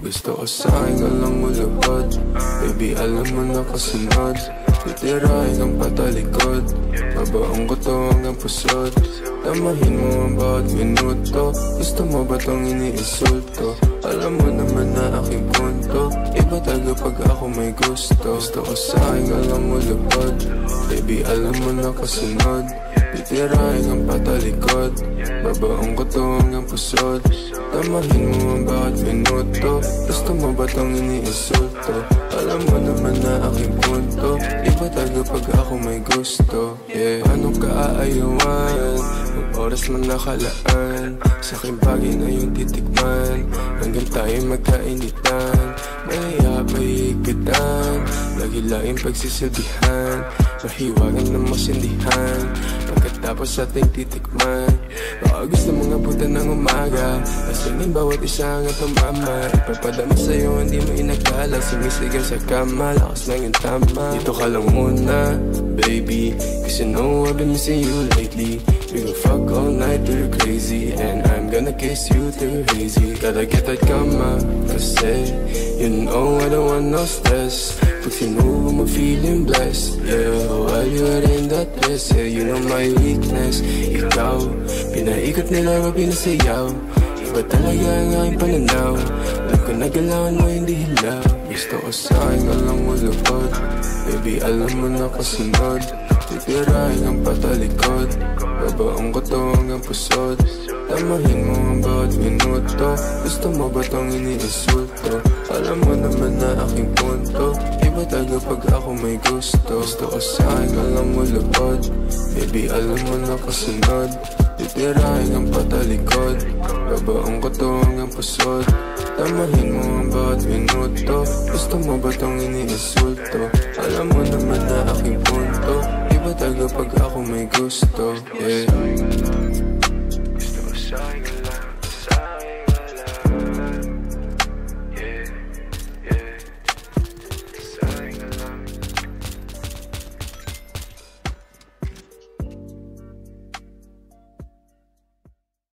Gusto ko sa'kin ka lang mulubad. Baby, alam mo na kasunod. Titirahin kang patalikod. Babaong ko to hanggang pusod. Tamahin mo ang bawat minuto. Gusto mo ba tong iniinsulto? Alam mo naman na aking punto. Iba taga pag ako may gusto. Gusto ko sa'kin ka lang mulubad. Baby, alam mo na kasunod. Titirahin kang patalikod. Babaong ko to hanggang pusod. Tamahin mo ang bawat minuto. Gusto mo ba tong iniinsulto? Alam mo naman na aking punto. Iba taga pag ako may gusto. Paano ka aayawan? Ang oras man nakalaan. Sa aking bagay na yung titikman. Hanggang tayo magkainitan. Maya pahigitan. Lagi-laing pagsisilbihan. Mahiwagan ng masindihan. Pagkatapos ating titikman. Baka gusto mong abutan ng umaga. Asingin bawat isa nga tumama. Ipapadama sa'yo hindi mo inagala. Sumisigaw sa kama, lakas lang yung tama. Dito ka lang muna, baby. Cause you know I've been missing you lately. We gon' fuck all night till you're crazy. And I'm gonna kiss you till you're hazy. Gotta get that kama, kasi you know I don't want no stress. Pag sinubo mo feeling blessed. Yeah, while you're in that dress. Yeah, you know my weakness. Ikaw, pinaikot nila o pinasayaw. Iba talaga ang aking pananaw. Alam ko na galawan mo hindi hilaw. Gusto ko sa'kin ka lang mulubad. Baby, alam mo na kasunod. Titirahin kang patalikod. Babaong ko to hanggang pusod. Tamahin mo ang bawat minuto. Gusto mo ba tong iniinsulto? Alam mo naman na aking punto. Iba taga pag ako may gusto. Gusto ko sa'kin ka lang mulubad. Baby, alam mo na kasunod. Titirahin kang patalikod. Babaong ko to hanggang pusod. Tamahin mo ang bawat minuto. Gusto mo ba tong iniinsulto? Alam mo naman na aking punto. Iba taga pag ako may gusto. Yeah. Gusto ko sa'kin